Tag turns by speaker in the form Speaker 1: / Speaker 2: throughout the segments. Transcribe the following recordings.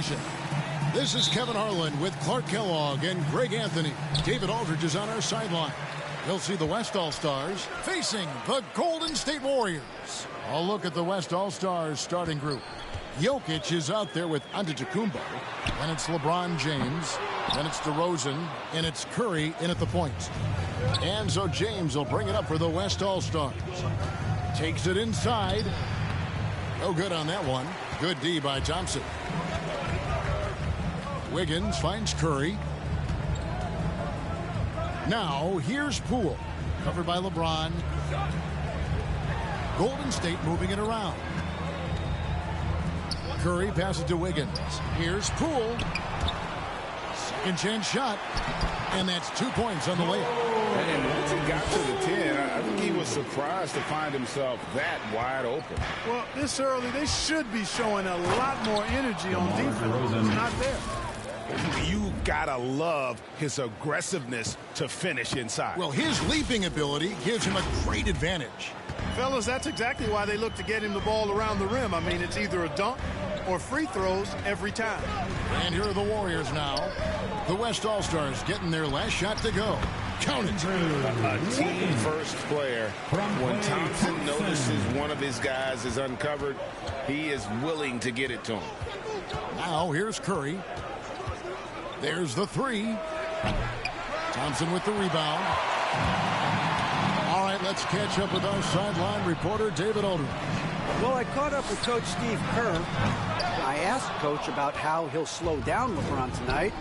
Speaker 1: Nation. This is Kevin Harlan with Clark Kellogg and Greg Anthony. David Aldridge is on our sideline. He'll see the West All-Stars facing the Golden State Warriors. A look at the West All-Stars starting group. Jokic is out there with Antetokounmpo. Then it's LeBron James. Then it's DeRozan. And it's Curry in at the point. And so James will bring it up for the West All-Stars. Takes it inside. No good on that one. Good D by Thompson. Wiggins finds Curry. Now, here's Poole. Covered by LeBron. Golden State moving it around. Curry passes to Wiggins. Here's Poole. Second chance shot. And that's 2 points on the layup.
Speaker 2: And once he got to the 10, I think he was surprised to find himself that wide open.
Speaker 3: Well, this early, they should be showing a lot more energy on defense. It's not there.
Speaker 2: You gotta love his aggressiveness to finish inside.
Speaker 1: Well, his leaping ability gives him a great advantage.
Speaker 3: Fellas, that's exactly why they look to get him the ball around the rim. I mean, it's either a dunk or free throws every time.
Speaker 1: And here are the Warriors now. The West All-Stars getting their last shot to go. Count it.
Speaker 2: A team-first player. When Thompson notices one of his guys is uncovered, he is willing to get it to him.
Speaker 1: Now, here's Curry. There's the three. Thompson with the rebound. All right, let's catch up with our sideline reporter, David Aldridge.
Speaker 4: Well, I caught up with Coach Steve Kerr. I asked Coach about how he'll slow down LeBron tonight.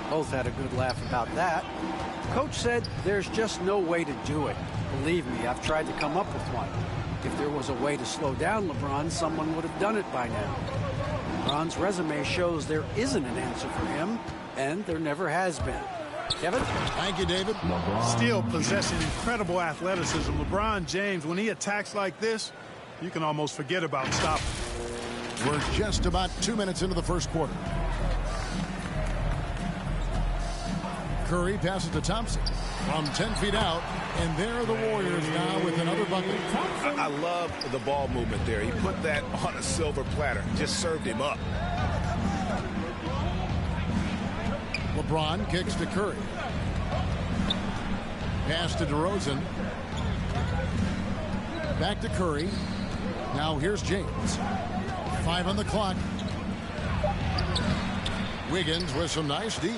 Speaker 4: Both had a good laugh about that. Coach said there's just no way to do it. Believe me, I've tried to come up with one. If there was a way to slow down LeBron, someone would have done it by now. LeBron's resume shows there isn't an answer for him, and there never has been. Kevin?
Speaker 1: Thank you, David.
Speaker 3: Still possessing incredible athleticism. LeBron James, when he attacks like this, you can almost forget about stopping.
Speaker 1: We're just about 2 minutes into the first quarter. Curry passes to Thompson from 10 feet out, and there are the Warriors now with another bucket.
Speaker 2: I love the ball movement there. He put that on a silver platter, just served him up.
Speaker 1: LeBron kicks to Curry. Pass to DeRozan. Back to Curry. Now here's James. 5 on the clock. Wiggins with some nice D.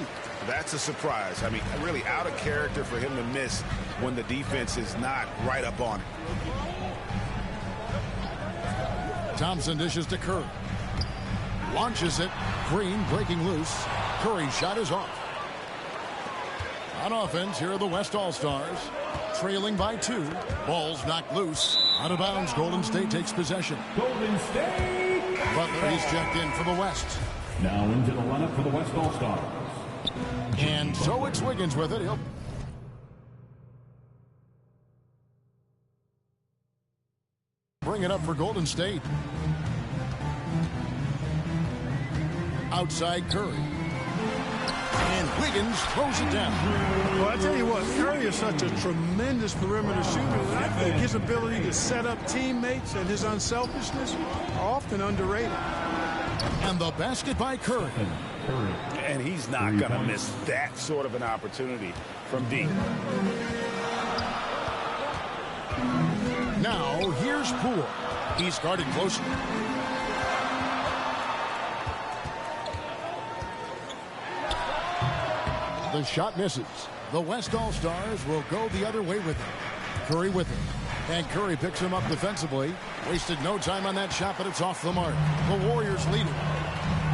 Speaker 2: That's a surprise. I mean, really out of character for him to miss when the defense is not right up on him.
Speaker 1: Thompson dishes to Curry. Launches it. Green breaking loose. Curry's shot is off. On offense, here are the West All-Stars. Trailing by 2. Ball's knocked loose. Out of bounds, Golden State takes possession.
Speaker 5: Golden State.
Speaker 1: Butler is checked in for the West.
Speaker 5: Now into the lineup for the West All-Stars.
Speaker 1: And so it's Wiggins with it. He'll bring it up for Golden State. Outside Curry. And Wiggins throws it down.
Speaker 3: Well, I tell you what, Curry is such a tremendous perimeter shooter. And I think his ability to set up teammates and his unselfishness are often underrated.
Speaker 1: And the basket by Curry.
Speaker 2: And he's not going to miss that sort of an opportunity from deep.
Speaker 1: Now, here's Poole. He's guarded closely. The shot misses. The West All-Stars will go the other way with it. Curry with it. And Curry picks him up defensively. Wasted no time on that shot, but it's off the mark. The Warriors lead it.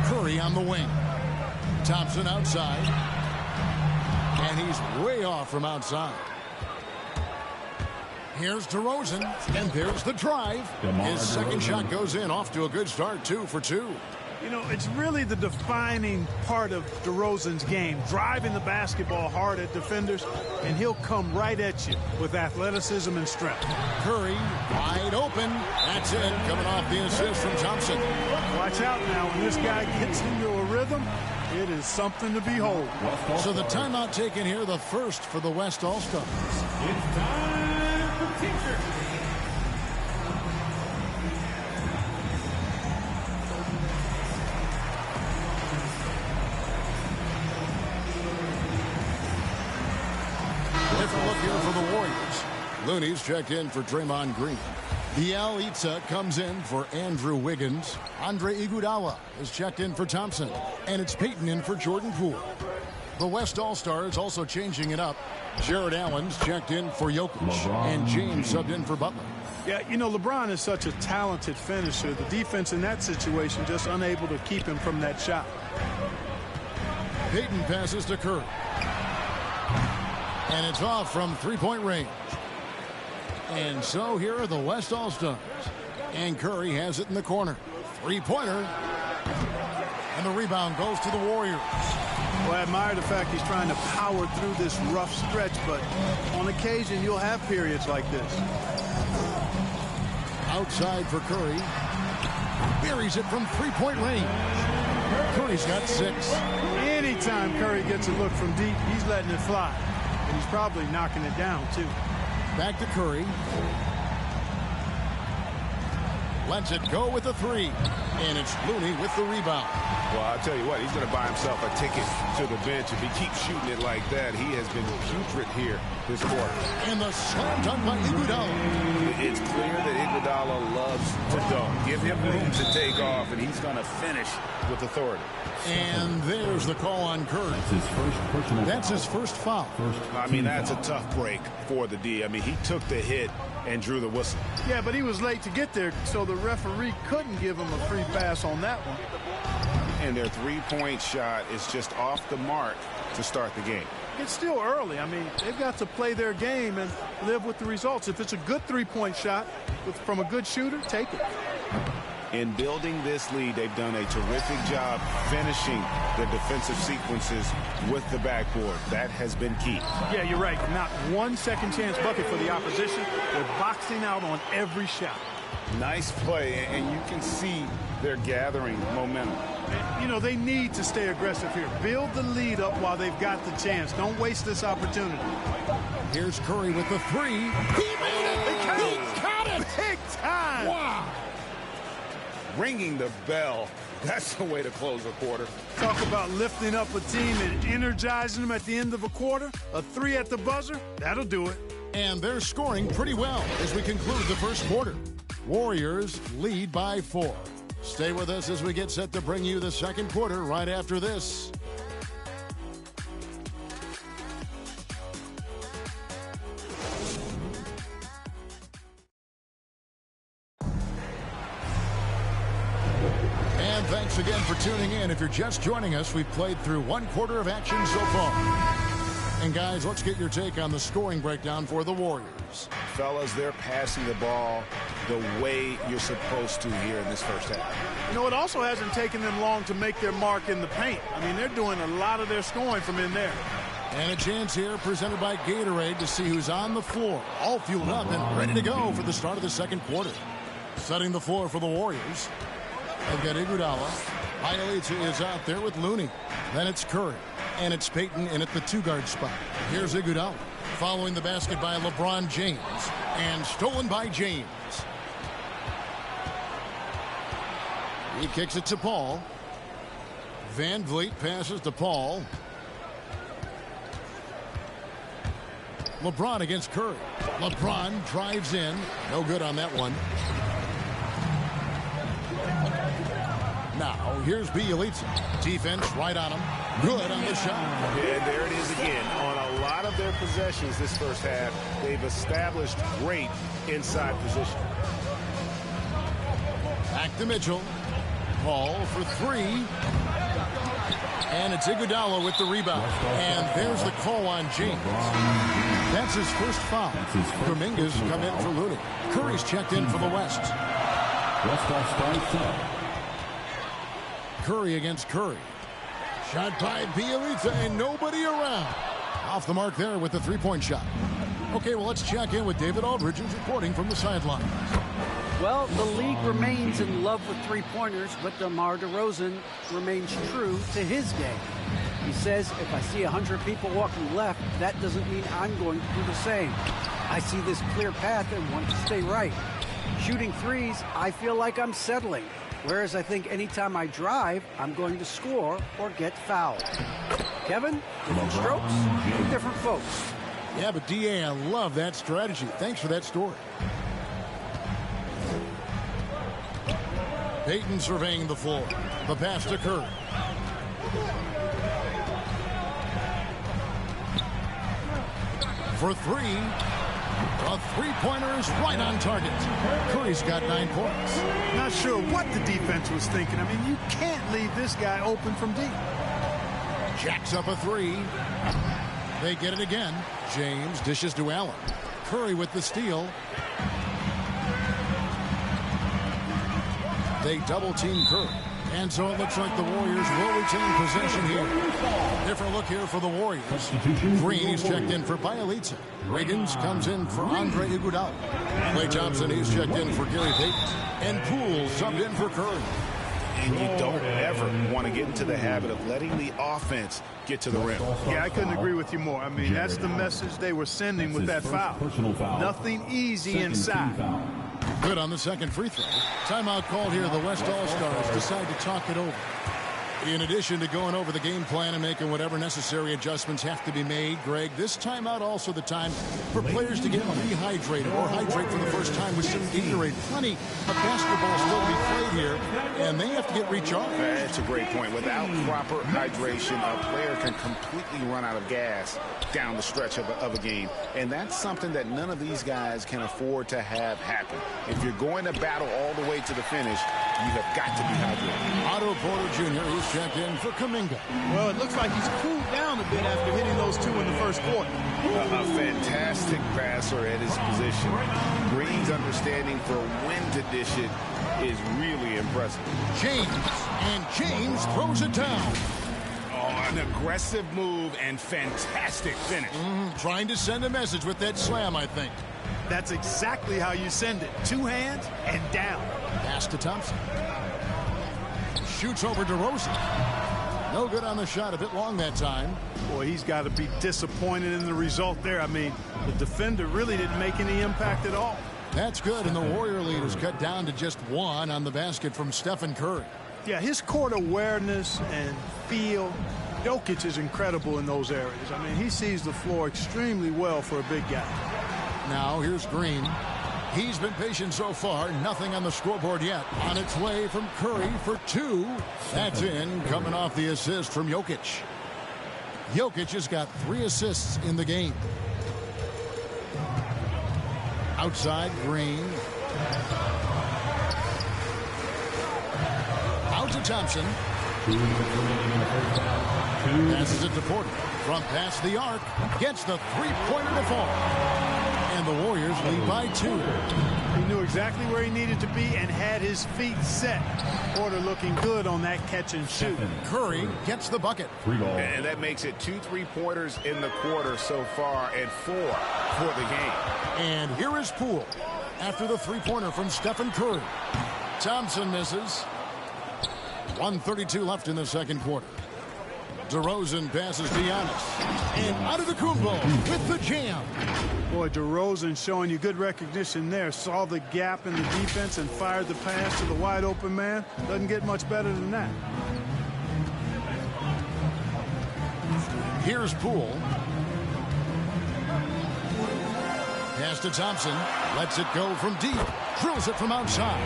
Speaker 1: Curry on the wing. Thompson outside. And he's way off from outside. Here's DeRozan. And there's the drive. His second shot goes in. Off to a good start. 2 for 2.
Speaker 3: You know, it's really the defining part of DeRozan's game, driving the basketball hard at defenders, and he'll come right at you with athleticism and strength.
Speaker 1: Curry wide open. That's it. Coming off the assist from Thompson.
Speaker 3: Watch out now. When this guy gets into a rhythm, it is something to behold.
Speaker 1: So the timeout taken here, the first for the West All-Stars.
Speaker 5: It's time for Tinker.
Speaker 1: Looney's checked in for Draymond Green. Bielitsa comes in for Andrew Wiggins. Andre Iguodala is checked in for Thompson. And it's Payton in for Jordan Poole. The West All-Stars also changing it up. Jared Allen's checked in for Jokic. And James subbed in for Butler.
Speaker 3: Yeah, you know, LeBron is such a talented finisher. The defense in that situation just unable to keep him from that shot.
Speaker 1: Payton passes to Curry. And it's off from three-point range. And so here are the West All-Stars. And Curry has it in the corner. Three-pointer. And the rebound goes to the Warriors.
Speaker 3: Well, I admire the fact he's trying to power through this rough stretch, but on occasion you'll have periods like this.
Speaker 1: Outside for Curry. Buries it from three-point range. Curry's got 6.
Speaker 3: Anytime Curry gets a look from deep, he's letting it fly. And he's probably knocking it down, too.
Speaker 1: Back to Curry. Lets it go with the 3. And it's Looney with the rebound.
Speaker 2: Well, I'll tell you what, he's going to buy himself a ticket to the bench. If he keeps shooting it like that, he has been putrid here this quarter.
Speaker 1: And the slam dunk by Iguodala.
Speaker 2: It's clear that Iguodala loves to dunk. Give him room to take off, and he's going to finish with authority.
Speaker 1: And there's the call on Curry. That's his first foul.
Speaker 2: I mean, that's a tough break for the D. I mean, he took the hit and drew the whistle.
Speaker 3: Yeah, but he was late to get there, so the referee couldn't give him a free pass on that one.
Speaker 2: And their three-point shot is just off the mark to start the game.
Speaker 3: It's still early. I mean, they've got to play their game and live with the results. If it's a good three-point shot from a good shooter, take it.
Speaker 2: In building this lead, they've done a terrific job finishing the defensive sequences with the backboard. That has been key.
Speaker 3: Yeah, you're right. Not one second-chance bucket for the opposition. They're boxing out on every shot.
Speaker 2: Nice play, and you can see they're gathering momentum.
Speaker 3: You know, they need to stay aggressive here. Build the lead up while they've got the chance. Don't waste this opportunity.
Speaker 1: Here's Curry with the 3. He made it! He got it!
Speaker 3: Big time!
Speaker 1: Wow!
Speaker 2: Ringing the bell. That's the way to close a quarter.
Speaker 3: Talk about lifting up a team and energizing them at the end of a quarter. A 3 at the buzzer, that'll do it.
Speaker 1: And they're scoring pretty well as we conclude the first quarter. Warriors lead by 4. Stay with us as we get set to bring you the second quarter right after this. And thanks again for tuning in. If you're just joining us, we've played through one quarter of action so far. And guys, let's get your take on the scoring breakdown for the Warriors.
Speaker 2: Fellas, they're passing the ball the way you're supposed to here in this first half.
Speaker 3: You know, it also hasn't taken them long to make their mark in the paint. I mean, they're doing a lot of their scoring from in there.
Speaker 1: And a chance here presented by Gatorade to see who's on the floor. All fueled up and ready to go for the start of the second quarter. Setting the floor for the Warriors. They've got Iguodala. Bielitsa is out there with Looney. Then it's Curry. And it's Payton in at the 2-guard spot. Here's Iguodala. Following the basket by LeBron James. And stolen by James. He kicks it to Paul. Van Vliet passes to Paul. LeBron against Curry. LeBron drives in. No good on that one. Now, here's Bielitsa. Defense right on him. Good on the shot.
Speaker 2: And there it is again. On a lot of their possessions this first half, they've established great inside position.
Speaker 1: Back to Mitchell. Paul for 3. And it's Iguodala with the rebound. And there's the call on James. That's his first foul. Kuminga's come in for Looney. Curry's checked in for the West. Curry against Curry. Shot by Bielitsa and nobody around. Off the mark there with the three-point shot. Okay, well, let's check in with David Aldridge, who's reporting from the sideline.
Speaker 4: Well, the league remains in love with three-pointers, but DeMar DeRozan remains true to his game. He says, if I see 100 people walking left, that doesn't mean I'm going to do the same. I see this clear path and want to stay right. Shooting threes, I feel like I'm settling. Whereas I think anytime I drive, I'm going to score or get fouled. Kevin, different strokes, different folks.
Speaker 1: Yeah, but D.A., I love that strategy. Thanks for that story. Payton surveying the floor. The pass to Curry. For three. A three-pointer is right on target. Curry's got 9 points.
Speaker 3: Not sure what the defense was thinking. I mean, you can't leave this guy open from deep.
Speaker 1: Jacks up a three. They get it again. James dishes to Allen. Curry with the steal. They double-team Curry. And so it looks like the Warriors will retain possession here. Different look here for the Warriors. Green, he's checked in for Bielitsa. Wiggins comes in for Andre Iguodala. Klay Thompson, he's checked in for Gary Payton. And Poole subbed in for Curry.
Speaker 2: And you don't ever want to get into the habit of letting the offense get to the rim.
Speaker 3: Yeah, I couldn't agree with you more. I mean, that's the message they were sending with that foul. Nothing easy inside.
Speaker 1: Good on the second free throw. Timeout called here. The West All-Stars decide to talk it over. In addition to going over the game plan and making whatever necessary adjustments have to be made, Greg, this timeout also the time for players to get rehydrated or hydrate for the first time with some Gatorade. Plenty of basketball still to be played here, and they have to get recharged.
Speaker 2: That's a great point. Without proper hydration, a player can completely run out of gas down the stretch of a game, and that's something that none of these guys can afford to have happen. If you're going to battle all the way to the finish, you have got to be hydrated.
Speaker 1: Otto Porter Jr. is checked in for Kuminga.
Speaker 3: Well, it looks like he's cooled down a bit after hitting those two in the first quarter.
Speaker 2: A fantastic passer at his position. Green's understanding for when to dish it is really impressive.
Speaker 1: James throws it down.
Speaker 2: Oh, an aggressive move and fantastic finish.
Speaker 1: Trying to send a message with that slam, I think.
Speaker 3: That's exactly how you send it. Two hands and down.
Speaker 1: Pass to Thompson. Shoots over DeRozan. No good on the shot. A bit long that time.
Speaker 3: Boy, he's got to be disappointed in the result there. I mean, the defender really didn't make any impact at all.
Speaker 1: That's good, and the Warrior lead is cut down to just 1 on the basket from Stephen Curry.
Speaker 3: Yeah, his court awareness and feel, Jokic is incredible in those areas. I mean, he sees the floor extremely well for a big guy.
Speaker 1: Now, here's Green. He's been patient so far. Nothing on the scoreboard yet. On its way from Curry for 2. That's in, coming off the assist from Jokic. Jokic has got 3 assists in the game. Outside, Green. Out to Thompson. Passes it to Porter. From past the arc. Gets the three-pointer to fall. And the Warriors lead by 2.
Speaker 3: He knew exactly where he needed to be and had his feet set. Porter looking good on that catch and shoot.
Speaker 1: Curry gets the bucket.
Speaker 2: And that makes it 2 3-pointers in the quarter so far and 4 for the game.
Speaker 1: And here is Poole after the three-pointer from Stephen Curry. Thompson misses. 1:32 left in the second quarter. DeRozan passes to Giannis. And Antetokounmpo with the jam.
Speaker 3: Boy, DeRozan showing you good recognition there. Saw the gap in the defense and fired the pass to the wide open man. Doesn't get much better than that.
Speaker 1: Here's Poole. Pass to Thompson. Lets it go from deep. Drills it from outside.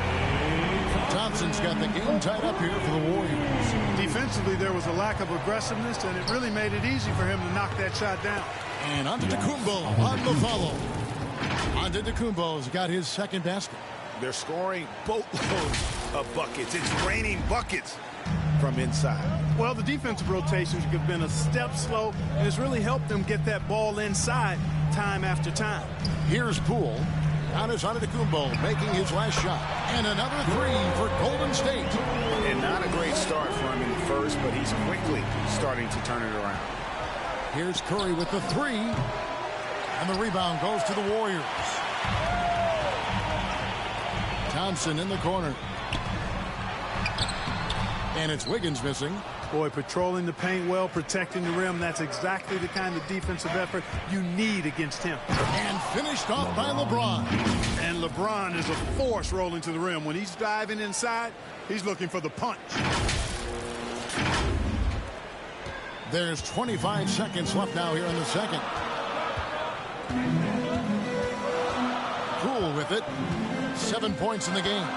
Speaker 1: Thompson's got the game tied up here for the Warriors.
Speaker 3: Defensively, there was a lack of aggressiveness, and it really made it easy for him to knock that shot down.
Speaker 1: And Antetokounmpo on the follow. Antetokounmpo's got his second basket.
Speaker 2: They're scoring boatloads of buckets. It's raining buckets from inside.
Speaker 3: Well, the defensive rotations have been a step slow, and it's really helped them get that ball inside time after time.
Speaker 1: Here's Poole. Giannis Antetokounmpo making his last shot. And another 3 for Golden State.
Speaker 2: And not a great start for him in the first, but he's quickly starting to turn it around.
Speaker 1: Here's Curry with the 3. And the rebound goes to the Warriors. Thompson in the corner. And it's Wiggins missing.
Speaker 3: Boy, patrolling the paint well, protecting the rim. That's exactly the kind of defensive effort you need against him.
Speaker 1: And finished off by LeBron.
Speaker 3: And LeBron is a force rolling to the rim. When he's diving inside, he's looking for the punch.
Speaker 1: There's 25 seconds left now here in the second. Poole with it. 7 points in the game.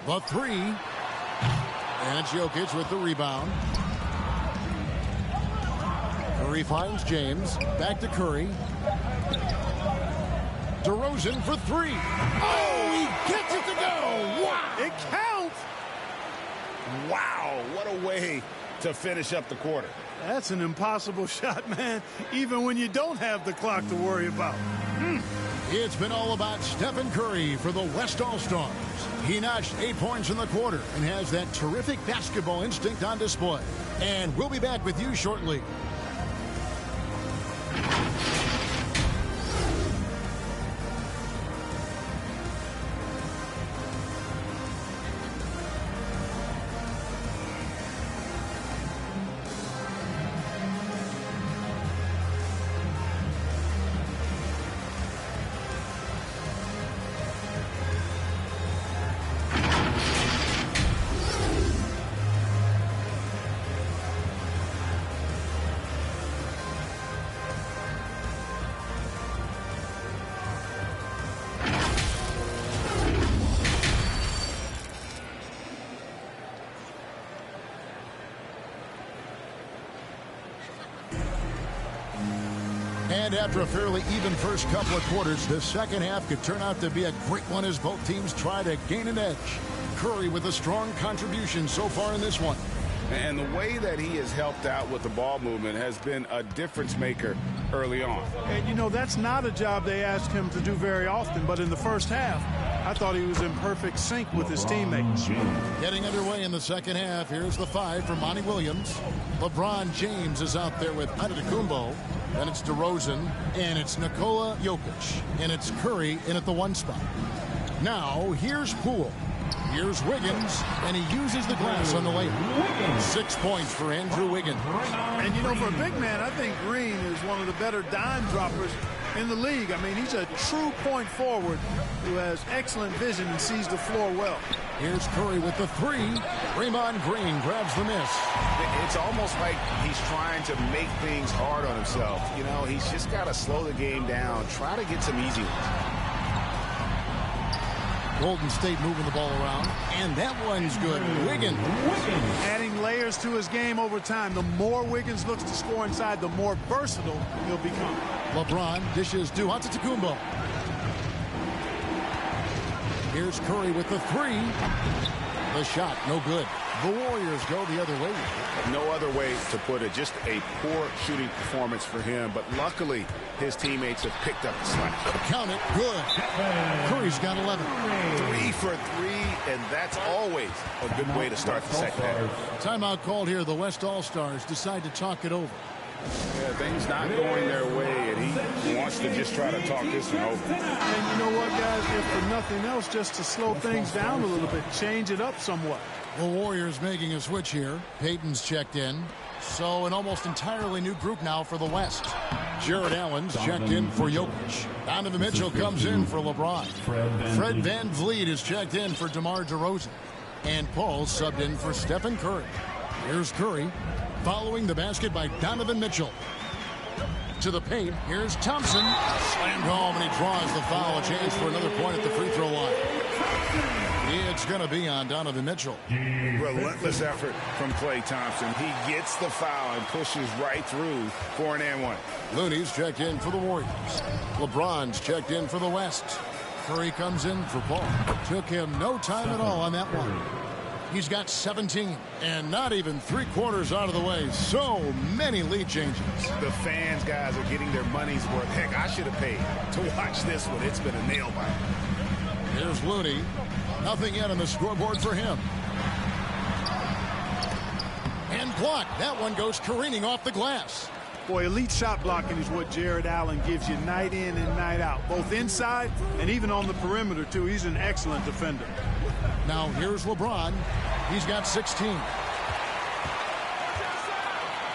Speaker 1: The three. And it's Jokic with the rebound. Curry finds James. Back to Curry. DeRozan for three. Oh, he gets it to go. Wow.
Speaker 3: It counts.
Speaker 2: Wow, what a way to finish up the quarter.
Speaker 3: That's an impossible shot, man, even when you don't have the clock to worry about.
Speaker 1: It's been all about Stephen Curry for the West All-Stars. He notched 8 points in the quarter and has that terrific basketball instinct on display. And we'll be back with you shortly. And after a fairly even first couple of quarters, the second half could turn out to be a great one as both teams try to gain an edge. Curry with a strong contribution so far in this one.
Speaker 2: And the way that he has helped out with the ball movement has been a difference maker early on.
Speaker 3: And, you know, that's not a job they ask him to do very often, but in the first half, I thought he was in perfect sync with his teammates.
Speaker 1: Getting underway in the second half, here's the five for Monty Williams. LeBron James is out there with Antetokounmpo. Then it's DeRozan, and it's Nikola Jokic, and it's Curry in at the one spot. Now, here's Poole. Here's Wiggins, and he uses the glass on the layup. 6 points for Andrew Wiggins.
Speaker 3: And, you know, for a big man, I think Green is one of the better dime droppers in the league. I mean, he's a true point forward who has excellent vision and sees the floor well.
Speaker 1: Here's Curry with the three. Draymond Green grabs the miss.
Speaker 2: It's almost like he's trying to make things hard on himself. You know, he's just got to slow the game down, try to get some easy ones.
Speaker 1: Golden State moving the ball around, and that one's good. Wiggins.
Speaker 3: Adding layers to his game over time. The more Wiggins looks to score inside, the more versatile he'll become.
Speaker 1: LeBron dishes to Antetokounmpo. Here's Curry with the three. The shot, no good. The Warriors go the other way.
Speaker 2: No other way to put it. Just a poor shooting performance for him. But luckily, his teammates have picked up the slack.
Speaker 1: Count it. Good. Curry's got 11.
Speaker 2: 3 for 3, and that's always a good way to start the second half.
Speaker 1: Timeout called here. The West All-Stars decide to talk it over.
Speaker 2: Yeah, things not going their way, and he wants to just try to talk this one over.
Speaker 3: And you know what, guys? If for nothing else, just to slow things down a little bit, change it up somewhat.
Speaker 1: The Warriors making a switch here. Peyton's checked in. So an almost entirely new group now for the West. Jared Allen's checked in for Jokic. Donovan Mitchell comes in for LeBron. Fred VanVleet is checked in for DeMar DeRozan. And Paul subbed in for Stephen Curry. Here's Curry following the basket by Donovan Mitchell. To the paint, here's Thompson. Slammed home, and he draws the foul. A chance for another point at the free throw line. It's going to be on Donovan Mitchell.
Speaker 2: Relentless effort from Klay Thompson. He gets the foul and pushes right through for an and one.
Speaker 1: Looney's checked in for the Warriors. LeBron's checked in for the West. Curry comes in for Paul. Took him no time at all on that one. He's got 17, and not even 3/4 out of the way. So many lead changes.
Speaker 2: The fans, guys, are getting their money's worth. Heck, I should have paid to watch this one. It's been a nail biter.
Speaker 1: Here's Looney. Nothing yet on the scoreboard for him. And blocked. That one goes careening off the glass.
Speaker 3: Boy, elite shot blocking is what Jared Allen gives you night in and night out, both inside and even on the perimeter, too. He's an excellent defender.
Speaker 1: Now here's LeBron. He's got 16.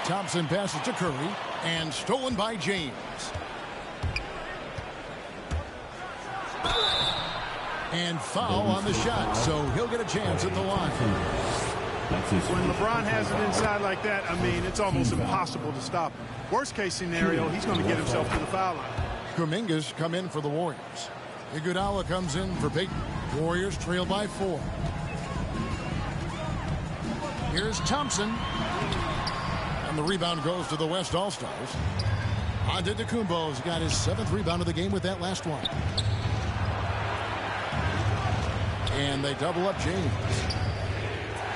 Speaker 1: Thompson passes to Curry, and stolen by James. And foul on the shot, so he'll get a chance at the line.
Speaker 5: That's his
Speaker 3: When LeBron has it inside like that, I mean, it's almost impossible to stop him. Worst case scenario, he's going to get himself to the foul line.
Speaker 1: Kuminga's come in for the Warriors. Iguodala comes in for Peyton. Warriors trail by 4. Here's Thompson. And the rebound goes to the West All-Stars. Antetokounmpo's got his 7th rebound of the game with that last one. And they double up James.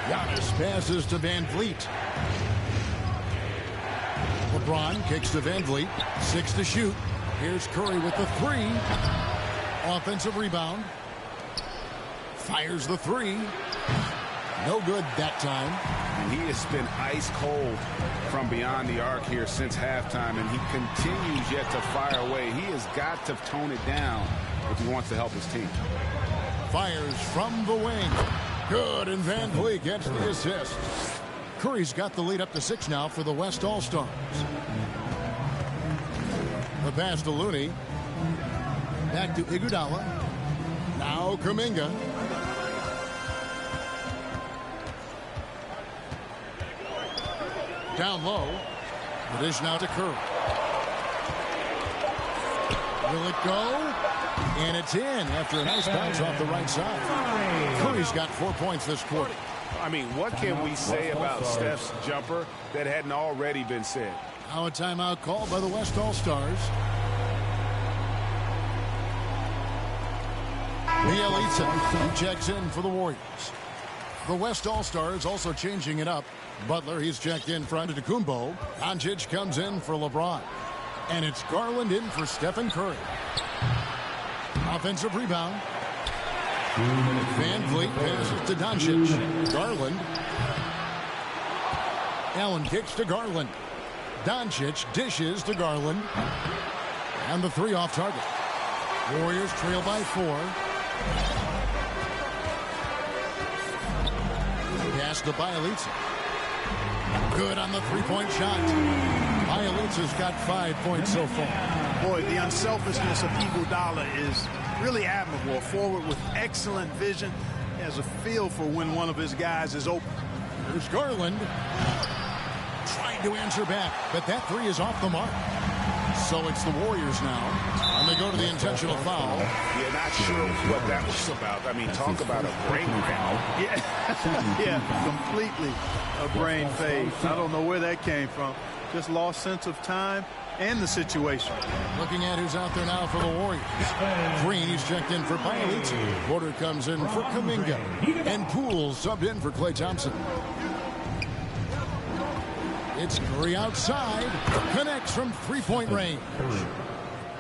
Speaker 1: Giannis passes to Van Vliet. LeBron kicks to Van Vliet. 6 to shoot. Here's Curry with the 3. Offensive rebound. Fires the 3. No good that time.
Speaker 2: And he has been ice cold from beyond the arc here since halftime, and he continues yet to fire away. He has got to tone it down if he wants to help his team.
Speaker 1: Fires from the wing. Good, and Van Vliet gets the assist. Curry's got the lead up to 6 now for the West All-Stars. The pass to Looney. Back to Iguodala. Now Kuminga. Down low. The dish now to Curry. Will it go? And it's in after a nice bounce off the right side. Curry's got 4 points this quarter.
Speaker 2: I mean, what can we say about Steph's jumper that hadn't already been said?
Speaker 1: Now a timeout called by the West All-Stars. Bielitsa checks in for the Warriors. The West All-Stars also changing it up. Butler, he's checked in for Antetokounmpo. Doncic comes in for LeBron. And it's Garland in for Stephen Curry. Offensive rebound. Van Vliet passes to Doncic. Garland. Allen kicks to Garland. Doncic dishes to Garland. And the 3 off target. Warriors trail by 4. Pass to Bielitsa. Good on the 3-point shot. Bielitsa's got 5 points so far.
Speaker 3: Boy, the unselfishness of Iguodala is really admirable. A forward with excellent vision. He has a feel for when one of his guys is open.
Speaker 1: There's Garland. Trying to answer back, but that 3 is off the mark. So it's the Warriors now. And they go to the intentional foul.
Speaker 2: Yeah, not sure what that was about. I mean, talk about a brain foul.
Speaker 3: Yeah, completely a brain fade. I don't know where that came from. Just lost sense of time and the situation.
Speaker 1: Looking at who's out there now for the Warriors. Green, he's checked in for Bielitsa. Porter comes in for Kuminga. And Poole subbed in for Klay Thompson. It's Curry outside. Connects from 3-point range.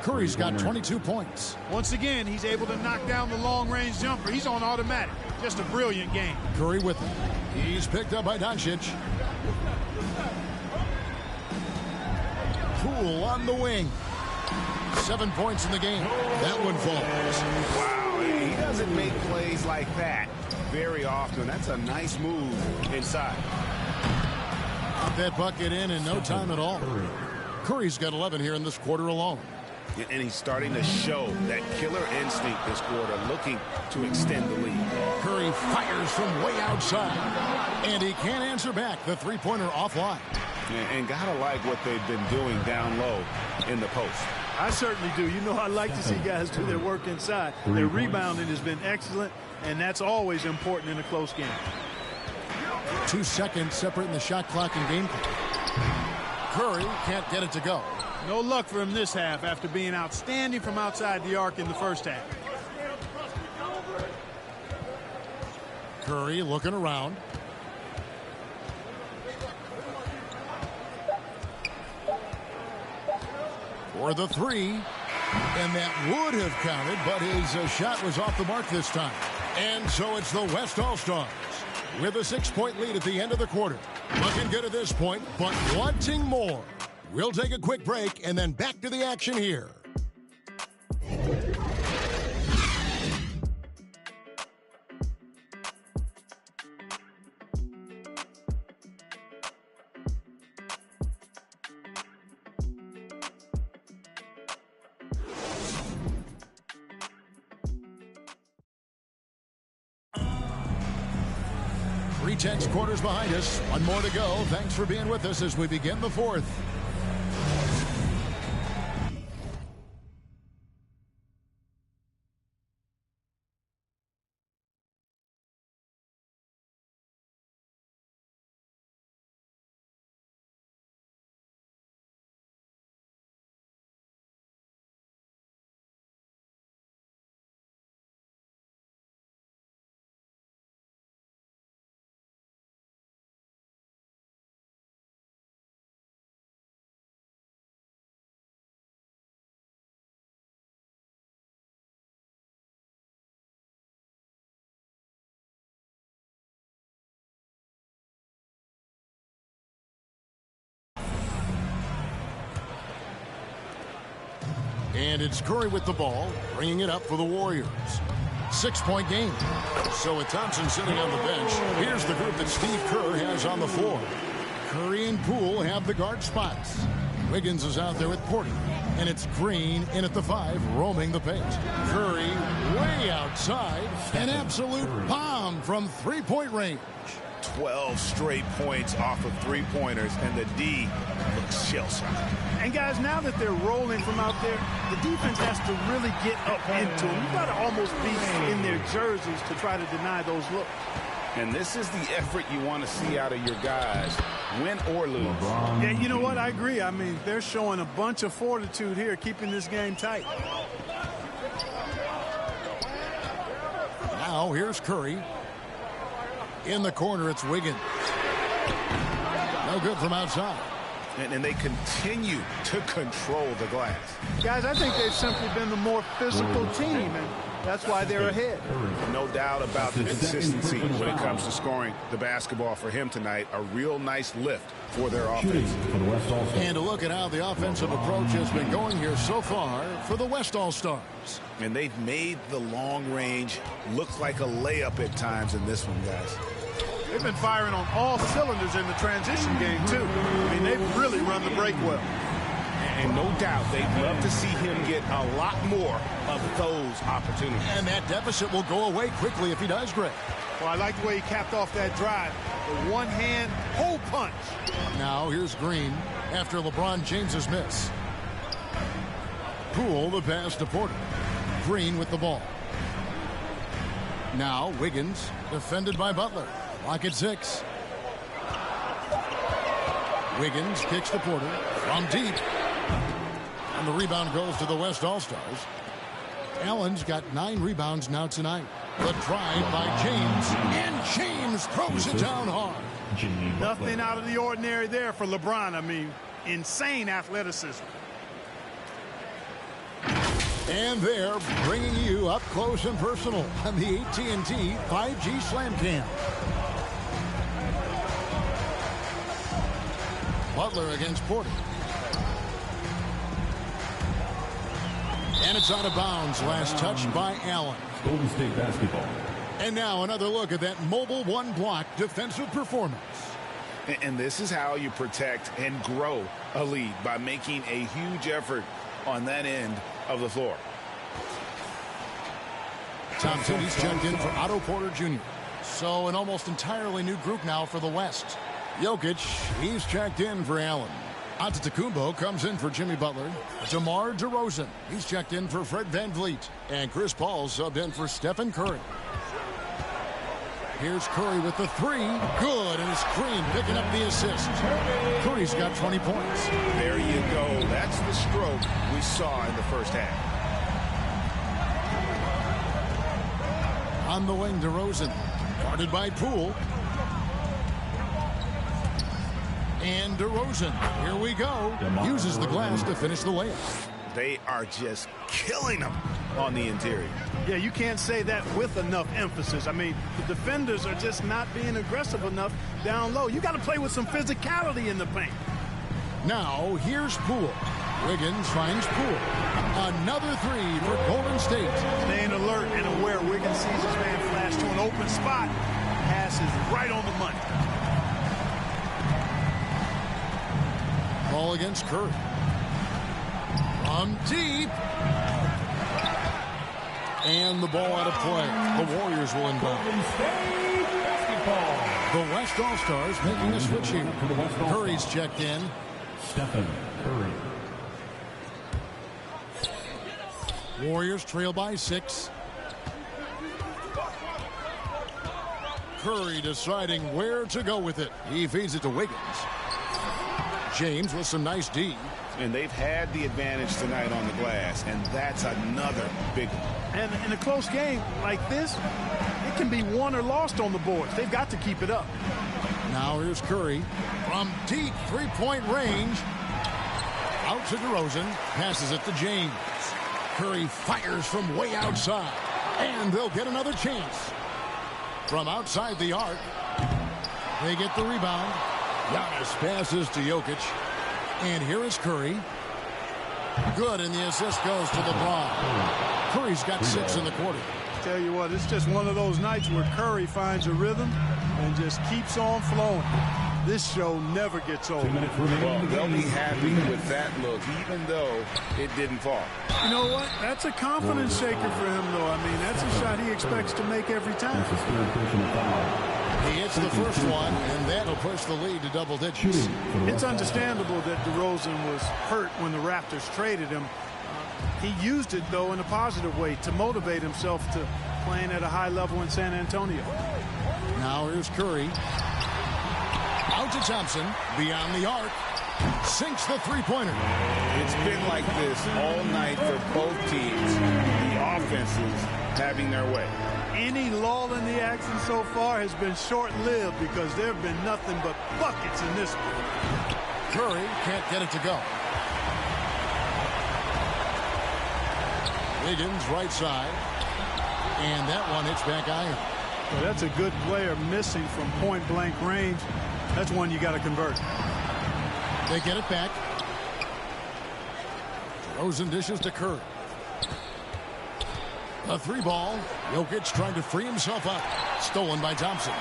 Speaker 1: Curry's got 22 points.
Speaker 3: Once again, he's able to knock down the long-range jumper. He's on automatic. Just a brilliant game.
Speaker 1: Curry with him. He's picked up by Doncic. Poole on the wing. 7 points in the game. That one falls.
Speaker 2: Wow, he doesn't make plays like that very often. That's a nice move inside.
Speaker 1: Got that bucket in no time at all. Curry's got 11 here in this quarter alone.
Speaker 2: And he's starting to show that killer instinct this quarter, looking to extend the lead.
Speaker 1: Curry fires from way outside. And he can't answer back. The 3-pointer offline.
Speaker 2: And gotta like what they've been doing down low in the post.
Speaker 3: I certainly do. You know, I like to see guys do their work inside. Their rebounding has been excellent, and that's always important in a close game.
Speaker 1: 2 seconds separating the shot clock and game clock. Curry can't get it to go.
Speaker 3: No luck for him this half after being outstanding from outside the arc in the first half.
Speaker 1: Curry looking around. For the 3. And that would have counted, but his shot was off the mark this time. And so it's the West All-Stars with a 6-point lead at the end of the quarter. Looking good at this point, but wanting more. We'll take a quick break and then back to the action here. 3 quarters behind us. One more to go. Thanks for being with us as we begin the fourth. And it's Curry with the ball, bringing it up for the Warriors. 6-point game. So with Thompson sitting on the bench, here's the group that Steve Kerr has on the floor. Curry and Poole have the guard spots. Wiggins is out there with Porter. And it's Green in at the 5, roaming the paint. Curry way outside. An absolute bomb from three-point range.
Speaker 2: 12 straight points off of three-pointers, and the D looks shell-shocked.
Speaker 3: And guys, now that they're rolling from out there, the defense has to really get up into them. You got to almost be in their jerseys to try to deny those looks.
Speaker 2: And this is the effort you want to see out of your guys, win or lose.
Speaker 3: Yeah, you know what? I agree. I mean, they're showing a bunch of fortitude here, keeping this game tight.
Speaker 1: Now here's Curry. In the corner, it's Wiggins. No good from outside.
Speaker 2: And they continue to control the glass.
Speaker 3: Guys, I think they've simply been the more physical team, and that's why they're ahead.
Speaker 2: No doubt about the consistency when it comes to scoring the basketball for him tonight. A real nice lift for their offense.
Speaker 1: And a look at how the offensive approach has been going here so far for the West All-Stars.
Speaker 2: And they've made the long range look like a layup at times in this one, guys.
Speaker 3: They've been firing on all cylinders in the transition game, too. I mean, they've really run the break well.
Speaker 2: And no doubt they'd love to see him get a lot more of those opportunities.
Speaker 1: And that deficit will go away quickly if he does, Greg.
Speaker 3: Well, I like the way he capped off that drive. The one-hand hole punch.
Speaker 1: Now here's Green after LeBron James's miss. Poole the pass to Porter. Green with the ball. Now Wiggins defended by Butler. Lock at 6. Wiggins kicks to Porter from deep. And the rebound goes to the West All-Stars. Allen's got 9 rebounds now tonight. The drive by James. And James throws it down hard.
Speaker 3: Nothing out of the ordinary there for LeBron. I mean, insane athleticism.
Speaker 1: And they're bringing you up close and personal on the AT&T 5G Slam Cam. Butler against Porter. And it's out of bounds. Last touch by Allen.
Speaker 5: Golden State basketball.
Speaker 1: And now another look at that mobile one-block defensive performance.
Speaker 2: And this is how you protect and grow a lead, by making a huge effort on that end of the floor.
Speaker 1: Thompson, he's checked in for Otto Porter Jr. So an almost entirely new group now for the West. Jokic, he's checked in for Allen. Antetokounmpo comes in for Jimmy Butler. DeMar DeRozan, he's checked in for Fred VanVleet. And Chris Paul subbed in for Stephen Curry. Here's Curry with the 3. Good, and it's Green picking up the assist. Curry's got 20 points.
Speaker 2: There you go. That's the stroke we saw in the first half.
Speaker 1: On the wing, DeRozan, guarded by Poole. And DeRozan, here we go, uses the glass to finish the layup.
Speaker 2: They are just killing them on the interior.
Speaker 3: Yeah, you can't say that with enough emphasis. I mean, the defenders are just not being aggressive enough down low. You got to play with some physicality in the paint.
Speaker 1: Now, here's Poole. Wiggins finds Poole. Another 3 for Golden State.
Speaker 3: Staying alert and aware. Wiggins sees his man flash to an open spot. Pass is right on the money.
Speaker 1: Ball against Curry. From deep. And the ball out of play. The Warriors will inbound.
Speaker 5: Football.
Speaker 1: The West All-Stars making a switch here.
Speaker 5: For the West All-Stars.
Speaker 1: Curry's checked in.
Speaker 5: Stephen Curry.
Speaker 1: Warriors trail by 6. Curry deciding where to go with it. He feeds it to Wiggins. James with some nice D.
Speaker 2: And they've had the advantage tonight on the glass, and that's another big one.
Speaker 3: And in a close game like this, it can be won or lost on the boards. They've got to keep it up.
Speaker 1: Now here's Curry from deep three-point range. Out to DeRozan. Passes it to James. Curry fires from way outside. And they'll get another chance. From outside the arc. They get the rebound. Giannis passes to Jokic. And here is Curry. Good, and the assist goes to LeBron. Curry's got 6 in the quarter.
Speaker 3: Tell you what, it's just one of those nights where Curry finds a rhythm and just keeps on flowing. This show never gets old.
Speaker 5: 2 minutes remaining.
Speaker 2: Well, they'll be happy with that look, even though it didn't fall.
Speaker 3: You know what? That's a confidence shaker for him, though. I mean, that's a shot he expects to make every time.
Speaker 5: That's his third personal foul.
Speaker 1: He hits the first one, and that'll push the lead to double digits.
Speaker 3: It's understandable that DeRozan was hurt when the Raptors traded him. He used it, though, in a positive way to motivate himself to playing at a high level in San Antonio.
Speaker 1: Now here's Curry. Out to Thompson. Beyond the arc. Sinks the three-pointer.
Speaker 2: It's been like this all night for both teams. The offenses having their way.
Speaker 3: Any lull in the action so far has been short-lived because there have been nothing but buckets in this one.
Speaker 1: Curry can't get it to go. Wiggins right side. And that one hits back iron.
Speaker 3: Well, that's a good player missing from point-blank range. That's one you got to convert.
Speaker 1: They get it back. DeRozan dishes to Curry. A 3-ball. Jokic trying to free himself up. Stolen by Thompson.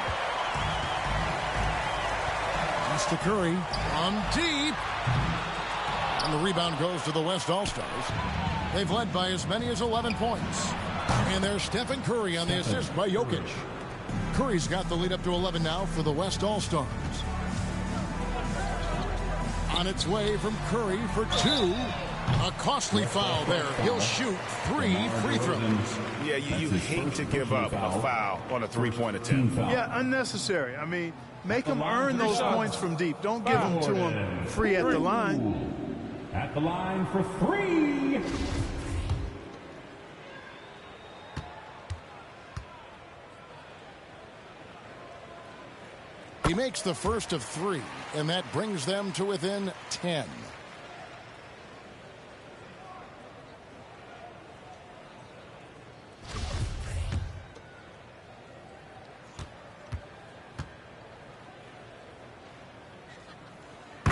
Speaker 1: Pass to Curry. From deep. And the rebound goes to the West All-Stars. They've led by as many as 11 points. And there's Stephen Curry on the assist by Jokic. Curry's got the lead up to 11 now for the West All-Stars. On its way from Curry for 2. A costly foul there. He'll shoot 3 free throws.
Speaker 2: Yeah, you hate to give up a foul on a three-point attempt.
Speaker 3: Yeah, unnecessary. I mean, make them earn those points from deep. Don't give them to them free at the line.
Speaker 5: At the line for 3.
Speaker 1: He makes the first of 3, and that brings them to within 10.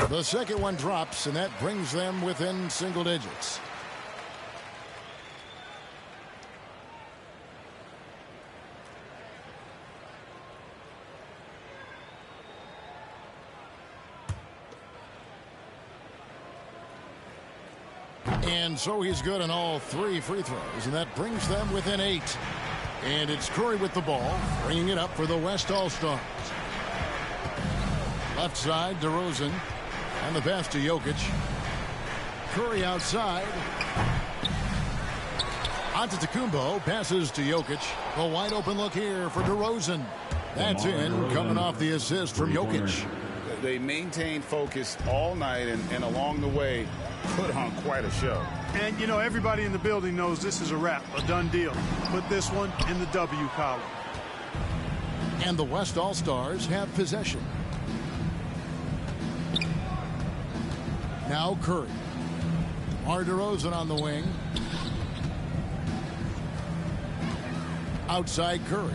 Speaker 1: The second one drops, and that brings them within single digits. And so he's good on all 3 free throws, and that brings them within 8. And it's Curry with the ball, bringing it up for the West All-Stars. Left side, DeRozan. And the pass to Jokic. Curry outside. Antetokounmpo passes to Jokic. A wide open look here for DeRozan. That's in, coming off the assist from Jokic.
Speaker 2: They maintained focus all night and along the way put on quite a show.
Speaker 3: And, you know, everybody in the building knows this is a wrap, a done deal. Put this one in the W column.
Speaker 1: And the West All-Stars have possession. Now Curry. Mar DeRozan on the wing. Outside Curry.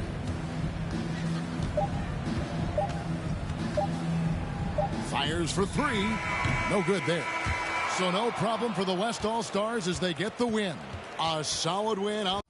Speaker 1: Fires for 3. No good there. So no problem for the West All-Stars as they get the win. A solid win out.